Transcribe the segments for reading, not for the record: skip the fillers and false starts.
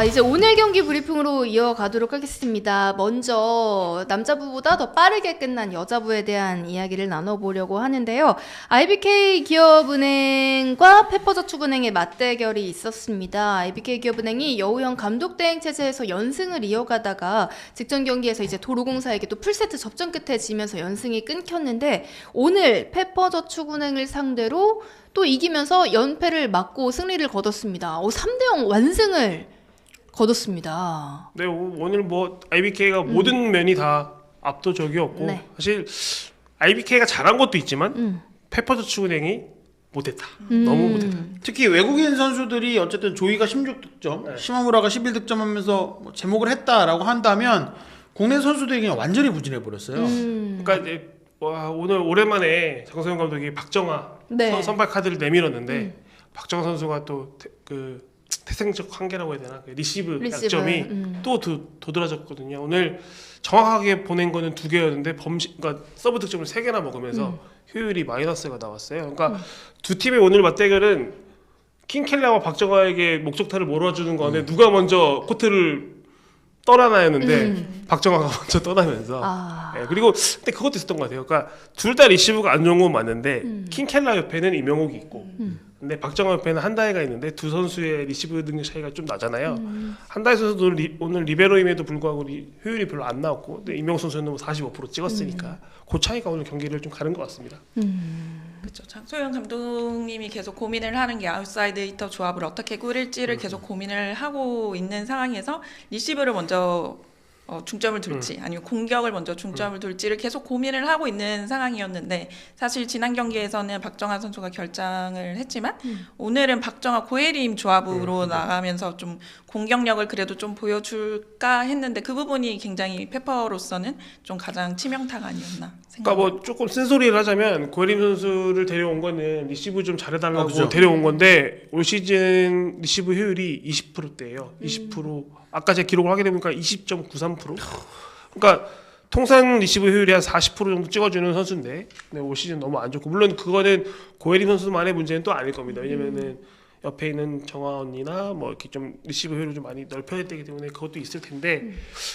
자, 이제 오늘 경기 브리핑으로 이어가도록 하겠습니다. 먼저 남자부보다 더 빠르게 끝난 여자부에 대한 이야기를 나눠보려고 하는데요. IBK 기업은행과 페퍼저축은행의 맞대결이 있었습니다. IBK 기업은행이 여우형 감독대행 체제에서 연승을 이어가다가 직전 경기에서 이제 도로공사에게 또 풀세트 접전 끝에 지면서 연승이 끊겼는데, 오늘 페퍼저축은행을 상대로 또 이기면서 연패를 막고 승리를 거뒀습니다. 3대0 완승을 거뒀습니다. 네, 오늘 뭐 IBK가 모든 면이 다 압도적이었고, 네. 사실 IBK가 잘한 것도 있지만 페퍼저축은행이 못했다. 너무 못했다. 특히 외국인 선수들이 어쨌든 조이가 16득점, 네. 시마무라가 11득점하면서 뭐 제목을 했다라고 한다면 국내 선수들이 그냥 완전히 부진해 버렸어요. 그러니까 이제 오늘 오랜만에 정세영 감독이 박정아 네. 선발 카드를 내밀었는데 박정아 선수가 또 태생적 한계라고 해야 되나? 리시브 약점이 또 도드라졌거든요. 오늘 정확하게 보낸 거는 2개였는데 그러니까 서브 득점을 3개나 먹으면서 효율이 마이너스가 나왔어요. 그러니까 두 팀의 오늘 맞대결은 킹켈라와 박정아에게 목적타를 몰아주는 건데 누가 먼저 코트를 떠나나였는데 박정아가 먼저 떠나면서 네, 그리고 근데 그것도 있었던 것 같아요. 그러니까 둘 다 리시브가 안 좋은 건 맞는데 킹켈라 옆에는 이명옥이 있고 근데 박정아 옆에는 한다혜가 있는데 두 선수의 리시브 능력 차이가 좀 나잖아요. 한다혜 선수도 오늘 리베로임에도 불구하고 효율이 별로 안 나왔고 근데 이명옥 선수는 뭐 45% 찍었으니까 그 차이가 오늘 경기를 좀 가른 것 같습니다. 그렇죠. 장소영 감독님이 계속 고민을 하는 게 아웃사이드 히터 조합을 어떻게 꾸릴지를 계속 고민을 하고 있는 상황에서 리시브를 먼저 중점을 둘지 아니면 공격을 먼저 중점을 둘지를 계속 고민을 하고 있는 상황이었는데, 사실 지난 경기에서는 박정아 선수가 결장을 했지만 오늘은 박정아 고혜림 조합으로 나가면서 좀 공격력을 그래도 좀 보여줄까 했는데 그 부분이 굉장히 페퍼로서는 좀 가장 치명타가 아니었나 생각합니다. 그러니까 뭐 조금 쓴소리를 하자면 고혜림 선수를 데려온 거는 리시브 좀 잘해달라고 그죠. 데려온 건데 올 시즌 리시브 효율이 20%대예요. 20%. 아까 제가 기록을 확인해보니까 20.93%. 그러니까 통산 리시브 효율이 한 40% 정도 찍어주는 선수인데 네, 올 시즌 너무 안 좋고, 물론 그거는 고혜림 선수만의 문제는 또 아닐 겁니다. 왜냐면은 옆에 있는 정아 언니나 뭐 이렇게 좀 리시브 효율을 좀 많이 넓혀야 되기 때문에 그것도 있을 텐데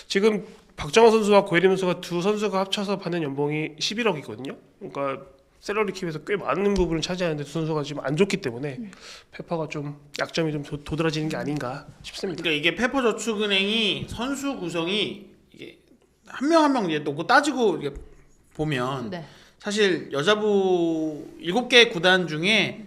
지금 박정아 선수와 고혜림 선수가 두 선수가 합쳐서 받는 연봉이 11억이거든요. 그러니까 셀러리 캡에서 꽤 많은 부분을 차지하는데 두 선수가 지금 안 좋기 때문에 페퍼가 좀 약점이 좀 도드라지는 게 아닌가 싶습니다. 그러니까 이게 페퍼저축은행이 선수 구성이 이게 한 명 한 명 이제 놓고 따지고 이게 보면 사실 여자부 7개 구단 중에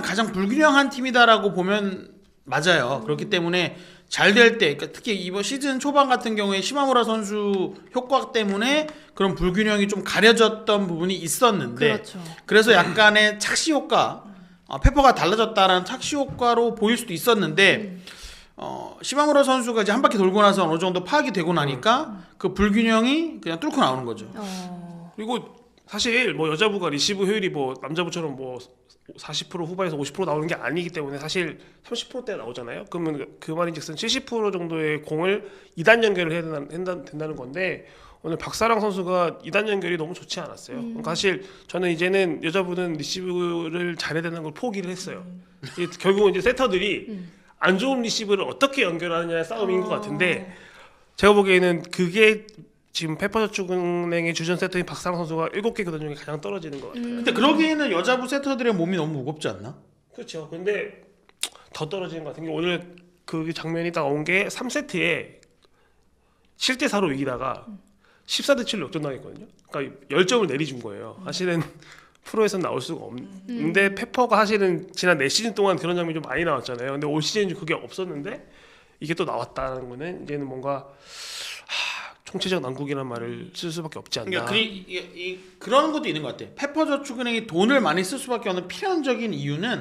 가장 불균형한 팀이다라고 보면 맞아요. 그렇기 때문에 잘 될 때, 그러니까 특히 이번 시즌 초반 같은 경우에 시마무라 선수 효과 때문에 그런 불균형이 좀 가려졌던 부분이 있었는데, 그렇죠. 그래서 약간의 착시 효과, 페퍼가 달라졌다라는 착시 효과로 보일 수도 있었는데, 시마무라 선수가 이제 한 바퀴 돌고 나서 어느 정도 파악이 되고 나니까 그 불균형이 그냥 뚫고 나오는 거죠. 그리고 사실 뭐 여자부가 리시브 효율이 뭐 남자부처럼 뭐 40% 후반에서 50% 나오는 게 아니기 때문에 사실 30%대 나오잖아요. 그러면 그 말인즉슨 70% 정도의 공을 2단 연결을 해야 된다는 건데 오늘 박사랑 선수가 2단 연결이 너무 좋지 않았어요. 그러니까 사실 저는 이제는 여자부는 리시브를 잘해야 되는 걸 포기를 했어요. 결국은 이제 세터들이 안 좋은 리시브를 어떻게 연결하느냐의 싸움인 것 같은데 제가 보기에는 그게 지금 페퍼저축은행의 주전 세터인 박사랑 선수가 7개 구단 중에 가장 떨어지는 것 같아요. 근데 그러기에는 여자부 세터들의 몸이 너무 무겁지 않나? 그렇죠. 근데 더 떨어지는 것 같은 게 오늘 그 장면이 딱 온 게 3세트에 7대4로 이기다가 14대7로 역전당했거든요. 그러니까 10점을 내리준 거예요. 사실은 프로에서는 나올 수가 없는데 페퍼가 사실은 지난 4시즌 동안 그런 장면이 좀 많이 나왔잖아요. 근데 올 시즌은 그게 없었는데 이게 또 나왔다는 거는 이제는 뭔가 총체적 난국이라는 말을 쓸 수밖에 없지 않나. 그러니까 그런 것도 있는 것 같아. 페퍼저축은행이 돈을 많이 쓸 수밖에 없는 필연적인 이유는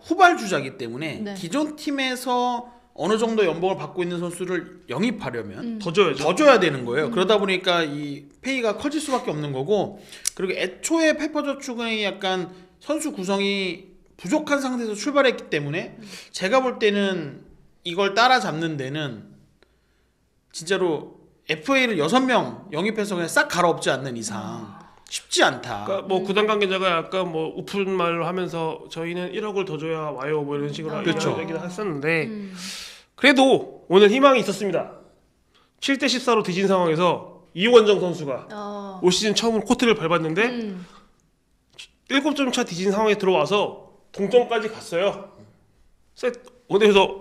후발주자이기 때문에 기존 팀에서 어느 정도 연봉을 받고 있는 선수를 영입하려면 더 줘야죠. 더 줘야 되는 거예요. 그러다 보니까 이 페이가 커질 수밖에 없는 거고, 그리고 애초에 페퍼저축은행이 약간 선수 구성이 부족한 상태에서 출발했기 때문에 제가 볼 때는 이걸 따라잡는 데는 진짜로 FA를 6명 영입해서 그냥 싹 갈아엎지 않는 이상 쉽지 않다. 그러니까 뭐 구단 관계자가 약간 뭐 우픈 말을 하면서 저희는 1억을 더 줘야 와요 뭐 이런 식으로 그렇죠. 얘기를 했었는데 그래도 오늘 희망이 있었습니다. 7대 14로 뒤진 상황에서 이원정 선수가 올 시즌 처음으로 코트를 밟았는데 7점 차 뒤진 상황에 들어와서 동점까지 갔어요. 그래서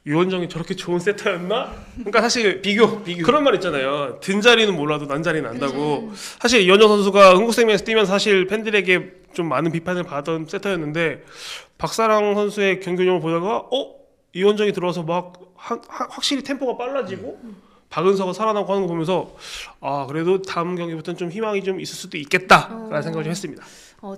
이원정이 저렇게 좋은 세터였나? 그러니까 사실 비교 그런 말 있잖아요. 든 자리는 몰라도 난 자리는 안다고. 사실 이원정 선수가 흥국생명에서 뛰면서 사실 팬들에게 좀 많은 비판을 받았던 세터였는데 박사랑 선수의 경기 운영을 보다가 이원정이 들어와서 막 확실히 템포가 빨라지고 박은서가 살아나고 하는 거 보면서 그래도 다음 경기부터는 좀 희망이 좀 있을 수도 있겠다라는 생각을 좀 했습니다.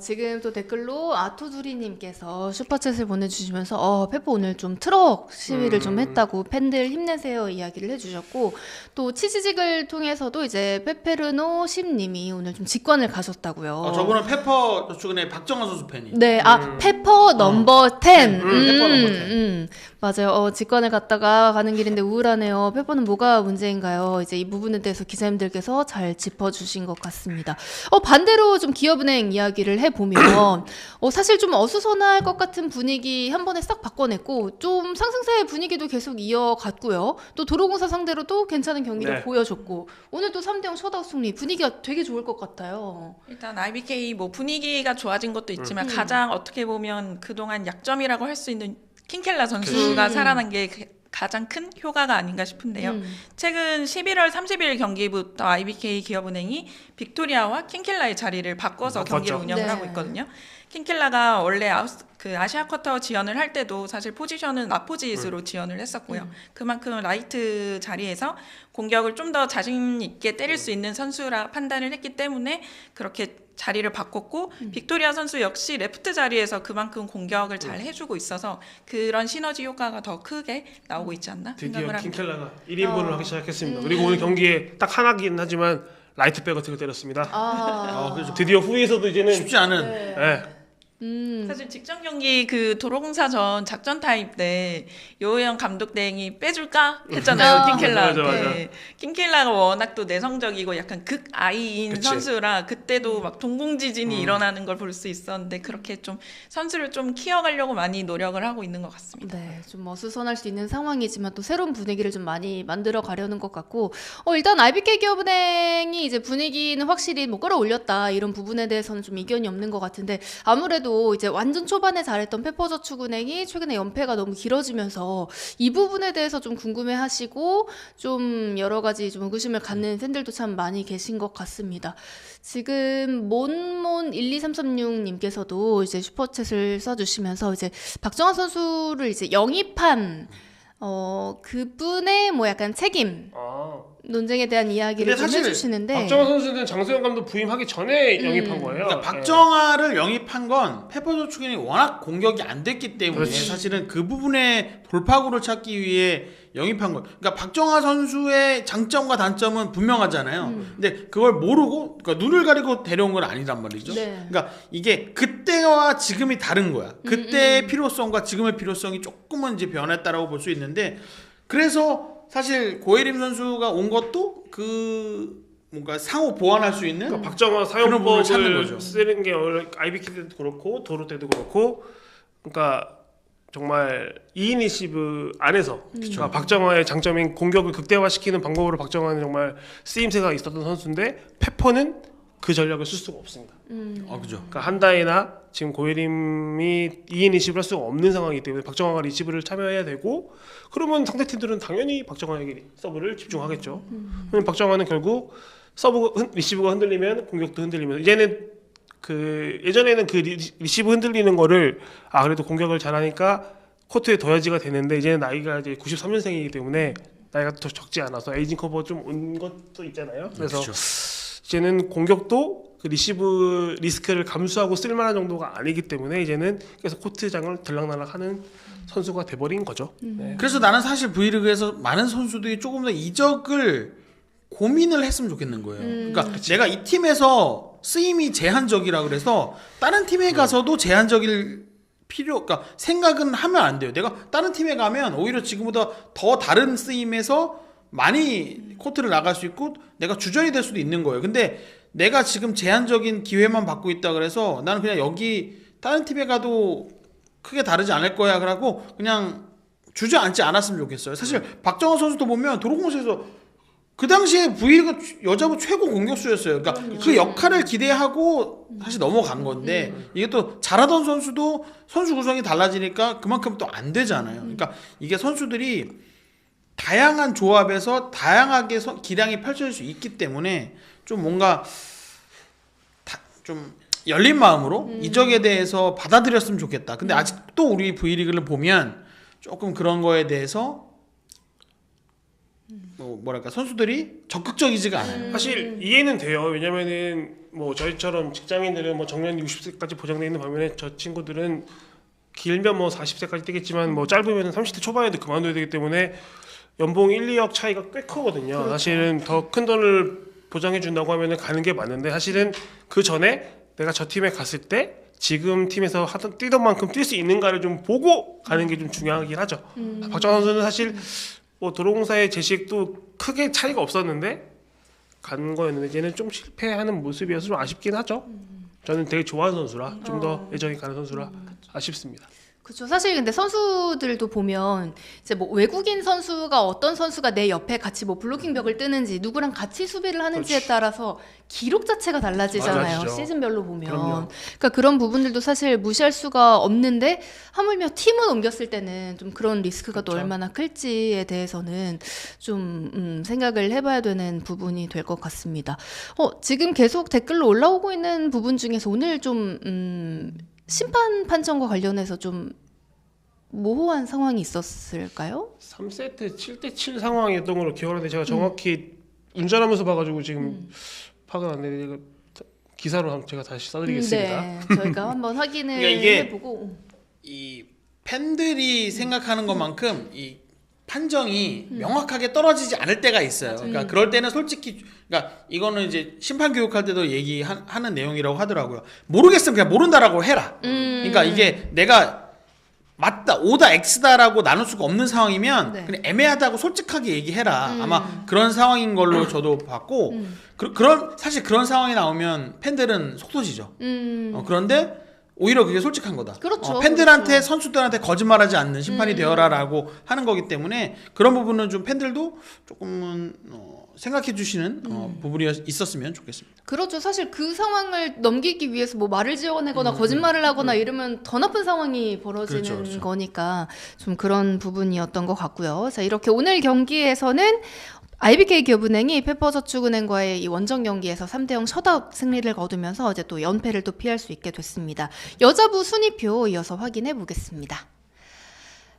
지금 또 댓글로 아토두리님께서 슈퍼챗을 보내주시면서 페퍼 오늘 좀 트럭 시위를 좀 했다고 팬들 힘내세요 이야기를 해주셨고 또 치지직을 통해서도 이제 페페르노 10님이 오늘 좀 직관을 가셨다고요. 저분은 페퍼 저축은의 박정환 선수 팬이. 네, 페퍼 넘버 10. 페퍼 넘버 10. 맞아요. 직관을 갔다가 가는 길인데 우울하네요. 페퍼는 뭐가 문제인가요? 이제 이 부분에 대해서 기자님들께서 잘 짚어주신 것 같습니다. 반대로 좀 기업은행 이야기를 해보면 사실 좀 어수선할 것 같은 분위기 한 번에 싹 바꿔냈고 좀 상승세의 분위기도 계속 이어갔고요. 또 도로공사 상대로도 괜찮은 경기를 보여줬고 오늘 또 3대0 셧아웃 승리 분위기가 되게 좋을 것 같아요. 일단 IBK 분위기가 좋아진 것도 있지만 가장 어떻게 보면 그동안 약점이라고 할 수 있는 킹켈라 선수가 살아난 게 가장 큰 효과가 아닌가 싶은데요. 최근 11월 30일 경기부터 IBK 기업은행이 빅토리아와 킹켈라의 자리를 바꿔서 경기를 운영을 하고 있거든요. 킹켈라가 원래 아시아 쿼터 지원을 할 때도 사실 포지션은 아포지잇으로 지원을 했었고요. 그만큼 라이트 자리에서 공격을 좀 더 자신 있게 때릴 수 있는 선수라 판단을 했기 때문에 그렇게 자리를 바꿨고 빅토리아 선수 역시 레프트 자리에서 그만큼 공격을 잘 해주고 있어서 그런 시너지 효과가 더 크게 나오고 있지 않나 생각을 합니다. 드디어 킹켈라가 1인분을 하기 시작했습니다. 그리고 오늘 경기에 딱 하나긴 하지만 라이트백 같은 걸 때렸습니다. 그렇죠. 드디어 후위에서도 이제는 쉽지 않은. 네. 사실 직전 경기 도로공사전 작전 타임 때 요호영 감독 대행이 빼줄까 했잖아요. 킹켈라. 맞아. 킹켈라가 워낙 또 내성적이고 약간 극아이인 그치. 선수라 그때도 막 동공지진이 일어나는 걸 볼 수 있었는데 그렇게 좀 선수를 좀 키워가려고 많이 노력을 하고 있는 것 같습니다. 네, 좀 어수선할 수 있는 상황이지만 또 새로운 분위기를 좀 많이 만들어 가려는 것 같고 일단 IBK 기업은행이 이제 분위기는 확실히 끌어올렸다 이런 부분에 대해서는 좀 이견이 없는 것 같은데 아무래도 이제 완전 초반에 잘했던 페퍼저축은행이 최근에 연패가 너무 길어지면서 이 부분에 대해서 좀 궁금해하시고 좀 여러 가지 좀 의구심을 갖는 팬들도 참 많이 계신 것 같습니다. 지금 몬몬12336님께서도 이제 슈퍼챗을 써주시면서 이제 박정환 선수를 이제 영입한 그분의 약간 책임 논쟁에 대한 이야기를 좀 해주시는데 박정환 선수는 장소영 감독 부임하기 전에 영입한 거예요. 그러니까 박정환을 영입한 건 페퍼저축은이 워낙 공격이 안 됐기 때문에 사실은 그 부분에 돌파구를 찾기 위해 영입한 거예요. 그러니까 박정환 선수의 장점과 단점은 분명하잖아요. 근데 그걸 모르고 그러니까 눈을 가리고 데려온 건 아니란 말이죠. 그러니까 이게 그때와 지금이 다른 거야. 그때의 필요성과 지금의 필요성이 조금은 이제 변했다라고 볼 수 있는데 그래서 사실 고예림 선수가 온 것도 뭔가 상호 보완할 수 있는 그러니까 박정환 사용법을 쓰는 게 IBK 때도 그렇고 도로 때도 그렇고 그러니까 정말 2인 리시브 안에서 그러니까 박정환의 장점인 공격을 극대화시키는 방법으로 박정환은 정말 쓰임새가 있었던 선수인데 페퍼는 그 전략을 쓸 수가 없습니다. 그죠. 그러니까 한다이나 지금 고예림이 2인 리시브를 할 수가 없는 상황이기 때문에 박정환과 리시브를 참여해야 되고 그러면 상대팀들은 당연히 박정환에게 서브를 집중하겠죠. 그럼 박정환은 결국 리시브가 흔들리면 공격도 흔들리면 이제는 예전에는 리시브 흔들리는 거를 그래도 공격을 잘하니까 코트에 더해지가 되는데 이제는 나이가 이제 93년생이기 때문에 나이가 더 적지 않아서 에이징 커버 좀 온 것도 있잖아요. 그래서 이제는 공격도 리시브 리스크를 감수하고 쓸만한 정도가 아니기 때문에 이제는 계속 코트장을 들락날락하는 선수가 돼버린 거죠. 그래서 나는 사실 V리그에서 많은 선수들이 조금 더 이적을 고민을 했으면 좋겠는 거예요. 그러니까 내가 이 팀에서 쓰임이 제한적이라 그래서 다른 팀에 가서도 제한적일 그러니까 생각은 하면 안 돼요. 내가 다른 팀에 가면 오히려 지금보다 더 다른 쓰임에서 많이 코트를 나갈 수 있고 내가 주전이 될 수도 있는 거예요. 근데 내가 지금 제한적인 기회만 받고 있다 그래서 나는 그냥 여기 다른 팀에 가도 크게 다르지 않을 거야 그러고 그냥 주저앉지 않았으면 좋겠어요. 사실 박정호 선수도 보면 도로공사에서 그 당시에 V리그 여자부 최고 공격수였어요. 그러니까 그 역할을 기대하고 사실 넘어간 건데 이게 또 잘하던 선수도 선수 구성이 달라지니까 그만큼 또 안 되잖아요. 그러니까 이게 선수들이 다양한 조합에서 다양하게 기량이 펼쳐질 수 있기 때문에 좀 뭔가 좀 열린 마음으로 이적에 대해서 받아들였으면 좋겠다. 근데 아직도 우리 V리그를 보면 조금 그런 거에 대해서 뭐랄까 선수들이 적극적이지가 않아요. 사실 이해는 돼요. 왜냐면은 뭐 저희처럼 직장인들은 뭐 정년 60세까지 보장돼 있는 반면에 저 친구들은 길면 뭐 40세까지 뛰겠지만 뭐 짧으면 30대 초반에도 그만둬야 되기 때문에 연봉 1, 2억 차이가 꽤 크거든요. 그렇죠. 사실은 더 큰 돈을 보장해 준다고 하면은 가는 게 맞는데 사실은 그 전에 내가 저 팀에 갔을 때 지금 팀에서 뛰던 만큼 뛸 수 있는가를 좀 보고 가는 게 좀 중요하긴 하죠. 박정환 선수는 사실 뭐 도로공사의 제식도 크게 차이가 없었는데 간 거였는데 얘는 좀 실패하는 모습이어서 좀 아쉽긴 하죠. 저는 되게 좋아하는 선수라 좀 더 애정이 가는 선수라 아쉽습니다. 그렇죠. 사실 근데 선수들도 보면 이제 뭐 외국인 선수가 어떤 선수가 내 옆에 같이 뭐 블로킹 벽을 뜨는지 누구랑 같이 수비를 하는지에 그렇지. 따라서 기록 자체가 달라지잖아요. 달라지죠. 시즌별로 보면. 그럼요. 그러니까 그런 부분들도 사실 무시할 수가 없는데 하물며 팀을 옮겼을 때는 좀 그런 리스크가 또 그렇죠. 얼마나 클지에 대해서는 좀 생각을 해봐야 되는 부분이 될 것 같습니다. 지금 계속 댓글로 올라오고 있는 부분 중에서 오늘 좀 심판 판정과 관련해서 좀 모호한 상황이 있었을까요? 3세트 7대7 상황이었던 걸로 기억하는데 제가 정확히 운전하면서 봐가지고 지금 파악은 안 되는데 기사로 제가 다시 써드리겠습니다. 네, 저희가 한번 확인을 그러니까 이게 해보고 이 팬들이 생각하는 것만큼 이 판정이 명확하게 떨어지지 않을 때가 있어요. 그러니까 그럴 때는 솔직히 그러니까 이거는 이제 심판 교육할 때도 얘기하는 내용이라고 하더라고요. 모르겠으면 그냥 모른다라고 해라. 그러니까 이게 내가 맞다, O다, X다라고 나눌 수가 없는 상황이면 네. 그냥 애매하다고 솔직하게 얘기해라. 아마 그런 상황인 걸로 저도 봤고 사실 그런 상황이 나오면 팬들은 속 터지죠. 그런데 오히려 그게 솔직한 거다. 그렇죠. 팬들한테 그렇죠. 선수들한테 거짓말하지 않는 심판이 되어라라고 하는 거기 때문에 그런 부분은 좀 팬들도 조금은 생각해 주시는 부분이 있었으면 좋겠습니다. 그렇죠. 사실 그 상황을 넘기기 위해서 뭐 말을 지어내거나 거짓말을 하거나 이러면 더 나쁜 상황이 벌어지는 그렇죠. 거니까 좀 그런 부분이었던 것 같고요. 자, 이렇게 오늘 경기에서는 IBK 기업은행이 페퍼저축은행과의 이 원정 경기에서 3대0 셧아웃 승리를 거두면서 이제 또 연패를 또 피할 수 있게 됐습니다. 여자부 순위표 이어서 확인해 보겠습니다.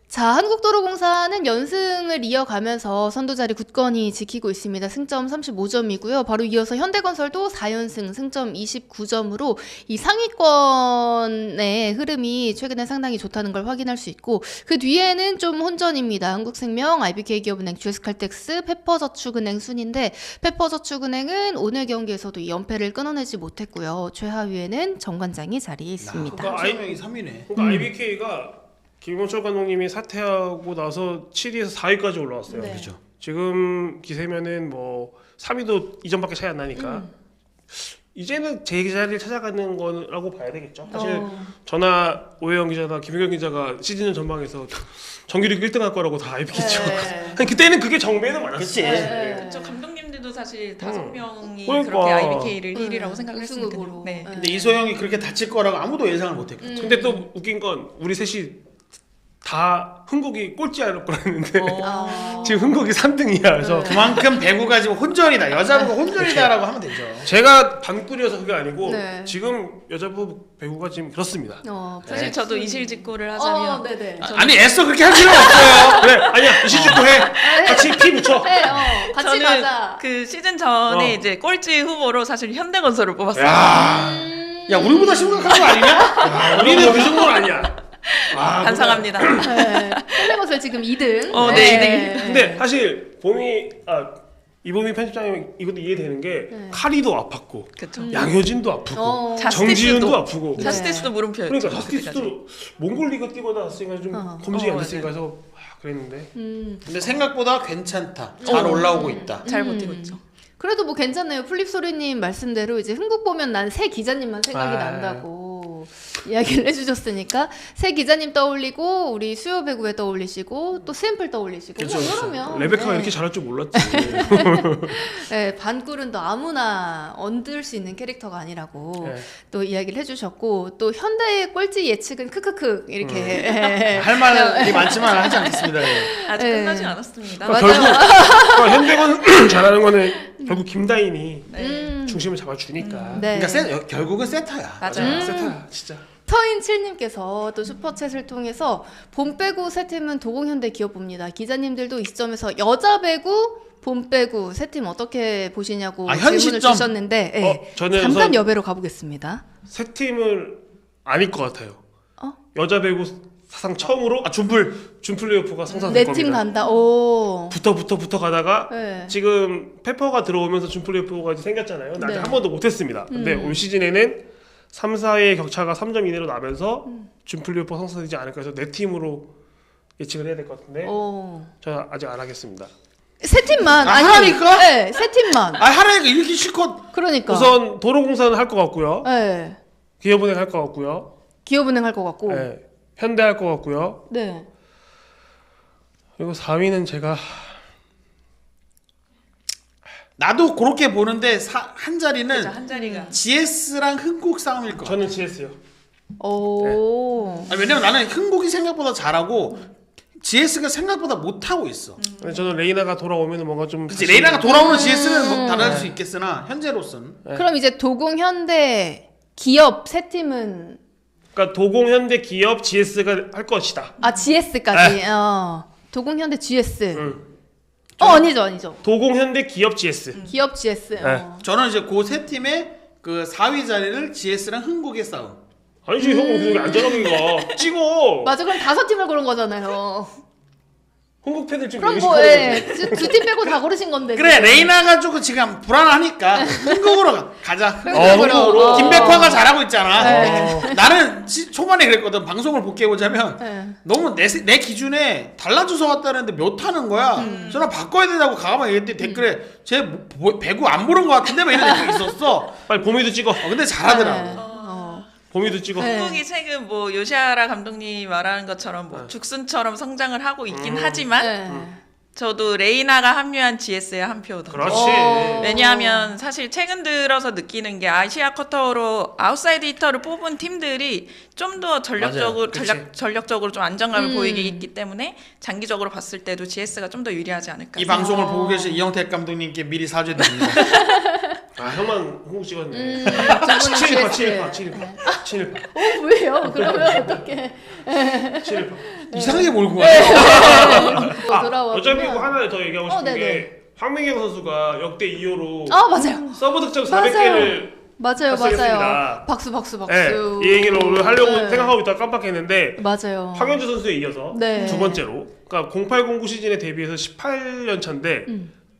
자, 한국도로공사는 연승을 이어가면서 선두자리 굳건히 지키고 있습니다. 승점 35점이고요. 바로 이어서 현대건설도 4연승 승점 29점으로 이 상위권의 흐름이 최근에 상당히 좋다는 걸 확인할 수 있고 그 뒤에는 좀 혼전입니다. 흥국생명, IBK기업은행, GS칼텍스, 페퍼저축은행 순인데 페퍼저축은행은 오늘 경기에서도 이 연패를 끊어내지 못했고요. 최하위에는 정관장이 자리에 있습니다. 그러니까 명이 3위네. 그러니까 IBK가 김원철 감독님이 사퇴하고 나서 7위에서 4위까지 올라왔어요. 네. 그렇죠. 지금 기세면은 뭐 3위도 2점밖에 차이 안 나니까 이제는 제 자리를 찾아가는 거라고 봐야 되겠죠. 사실 저나 오해영 기자나 김효경 기자가 시즌 전망에서 정규리그 1등 할 거라고 다 알겠죠. 네. 그때는 그게 정배는 많았어요. 그치. 네. 그렇죠. 감독님들도 사실 5명이 그러니까. 그렇게 IBK를 1위라고 생각을 우승 했으니까. 후보로. 네. 근데 이소영이 그렇게 다칠 거라고 아무도 예상을 못했거든요. 근데 또 웃긴 건 우리 셋이 다 흥국이 꼴찌할 뻔했는데 지금 흥국이 3등이야. 그래서 그만큼 배구가 지금 혼전이다. 여자부가 혼전이다라고 하면 되죠. 제가 반꿀이어서 그게 아니고 네. 지금 여자부 배구가 지금 그렇습니다. 사실 저도 이실직고를 하자면 네네. 아니 애써 그렇게 할 필요 없어요. 그래 아니야 이시축구 해. 같이 피 붙여. 네, 같이 저는 가자. 그 시즌 전에 이제 꼴찌 후보로 사실 현대건설을 뽑았어요. 야 우리보다 심각한 거 아니냐? 야, 우리는 그 정도는 아니야. 반성합니다. 네. 현대건설 지금 2등. 네, 2등. 근데 사실 이범희 편집장님 이것도 이해되는 게 카리도 아팠고 그렇죠. 양효진도 아프고 자스티스도. 정지윤도 아프고 자스티스도 물음표였죠. 그러니까 자스티스도 몽골리그 뛰고 나왔으니까 좀 검증이 안 됐으니까 해서 그랬는데 근데 생각보다 괜찮다. 잘 올라오고 있다. 잘 버티고 있죠. 그래도 뭐 괜찮네요. 플립소리님 말씀대로 이제 흥국 보면 난 새 기자님만 생각이 난다고. 이야기를 해주셨으니까 새 기자님 떠올리고 우리 수요 배구에 떠올리시고 또 샘플 떠올리시고 그렇죠. 그러면 레베카가 네. 이렇게 잘할 줄 몰랐지. 네, 반꿀은 또 아무나 얹을 수 있는 캐릭터가 아니라고 네. 또 이야기를 해주셨고 또 현대의 꼴찌 예측은 크크크 이렇게 할 말이 많지만 하지 않겠습니다. 예. 아직 네. 끝나지 않았습니다. 그러니까 결국 현대건 잘하는 거는 결국 김다인이 네. 중심을 잡아주니까. 네. 그러니까 결국은 세터야. 맞아요. 세타야 진짜. 터인7님께서 또 슈퍼챗을 통해서 봄 배구 세 팀은 도공현대 기업봅니다. 기자님들도 이 시점에서 여자 배구, 봄 배구 세 팀 어떻게 보시냐고 현 질문을 시점? 주셨는데 네. 저는 잠깐 우선 여배로 가보겠습니다. 세 팀을 아닐 것 같아요. 어? 여자 배구 사상 처음으로 준플 플레이오프가 성사될 네 겁니다. 팀 간다. 오. 붙어 가다가 네. 지금 페퍼가 들어오면서 준플레이오프가 생겼잖아요. 근데 아직 네. 한 번도 못했습니다. 근데 올 시즌에는 3, 4의 격차가 3점 이내로 나면서 준플레이오프 성사되지 않을까 해서 네 팀으로 예측을 해야 될 것 같은데 오. 저 아직 안 하겠습니다. 세 팀만. 아, 아니, 하라니까? 네, 세 팀만. 하라니까 이렇게 실컷. 그러니까. 우선 도로공사는 할 것 같고요. 네. 기업은행 할 것 같고요. 기업은행 할 것 같고. 네. 현대 할 것 같고요. 네. 그리고 4위는 제가 나도 그렇게 보는데 한 자리는 그죠, 한 자리가. GS랑 흥국 싸움일 것 같아. 저는 GS요. 오. 왜냐면 나는 흥국이 생각보다 잘하고 GS가 생각보다 못하고 있어. 근데 저는 레이나가 돌아오면 뭔가 좀 그치, 레이나가 돌아오는 GS는 뭐 달라질 수 있겠으나 현재로서는 네. 그럼 이제 도공 현대 기업 세 팀은 그러니까 도공 현대 기업 GS가 할 것이다. GS까지. 도공 현대 GS. 응. 아니죠. 도공 현대 기업 GS. 기업 GS. 네. 저는 이제 그 세 팀의 그 4위 자리를 GS랑 흥국의 싸움. 아니지 형 그게 안전하게가 찍어. 맞아. 그럼 5팀을 고른 거잖아요. 한국 팬들 지금 그럼 열심히 뭐 하고 있어. 두 팀 빼고 다 고르신 건데. 그래 지금. 레이나가 조금 지금 불안하니까 흥국으로 가자. 흥국으로. 김백화가 잘하고 있잖아. 네. 나는 초반에 그랬거든. 방송을 복귀해보자면 네. 너무 내 기준에 달라져서 왔다는데 몇 하는 거야. 저는 바꿔야 된다고 가만 얘기했더니 댓글에 쟤 배구 안 보는 것 같은데 막 이런 댓글이 있었어. 빨리 봄이도 찍어. 근데 잘하더라고. 네. 봄이도 찍어. 네. 한국이 최근 뭐 요시아라 감독님이 말하는 것처럼 뭐 죽순처럼 성장을 하고 있긴 하지만 네. 저도 레이나가 합류한 GS에 한 표 더. 그렇지. 왜냐하면 사실 최근 들어서 느끼는 게 아시아 쿼터로 아웃사이드 히터를 뽑은 팀들이 좀 더 전력적으로 좀 안정감을 보이게 있기 때문에 장기적으로 봤을 때도 GS가 좀 더 유리하지 않을까. 이 방송을 보고 계신 이영택 감독님께 미리 사죄드립니다. 아 형만 한국 찍었네. 저분은 7일 GS. 7일. 왜요? 그러면 어떻게? 7일. 이상하게 몰고 가요. 돌아와. 어차피 이거 하나 더 얘기하고 싶은 네네. 게 황민경 선수가 역대 2호로 맞아요. 서브 득점 맞아요. 400개를 맞아요. 달성했습니다. 박수. 네, 이 얘기를 오늘 하려고 네. 생각하고 있다가 깜빡했는데 맞아요. 황현주 선수에 이어서 네. 두 번째로 그러니까 0809 시즌에 데뷔해서 18년 차인데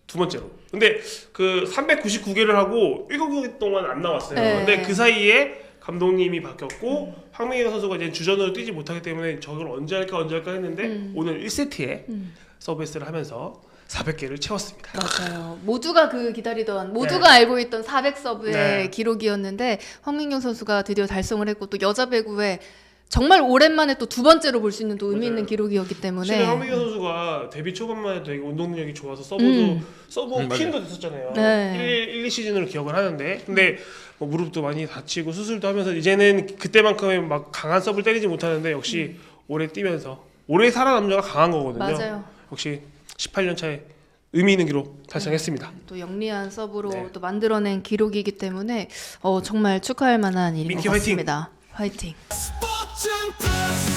두 번째로. 근데 그 399개를 하고 7경기 동안 안 나왔어요. 네. 근데 그 사이에 감독님이 바뀌었고 황민경 선수가 이제 주전으로 뛰지 못하기 때문에 저걸 언제 할까 했는데 오늘 1세트에 서비스를 하면서 400개를 채웠습니다. 맞아요. 모두가 기다리던 모두가 알고 있던 400서브의 네. 기록이었는데 황민경 선수가 드디어 달성을 했고 또 여자 배구에 정말 오랜만에 또 두 번째로 볼 수 있는 또 의미 있는 맞아요. 기록이었기 때문에 실은 황민경 선수가 데뷔 초반만 해도 되게 운동 능력이 좋아서 서브 퀸도 됐었잖아요. 네. 1, 2 시즌으로 기억을 하는데 근데 뭐 무릎도 많이 다치고 수술도 하면서 이제는 그때만큼의 막 강한 서브를 때리지 못하는데 역시 오래 뛰면서 오래 살아남자가 강한 거거든요. 맞아요. 역시 18년 차에 의미 있는 기록 달성했습니다. 또 영리한 서브로 네. 또 만들어낸 기록이기 때문에 정말 축하할 만한 일인 민키 것 화이팅! 같습니다. 화이팅. 스포츠N플러스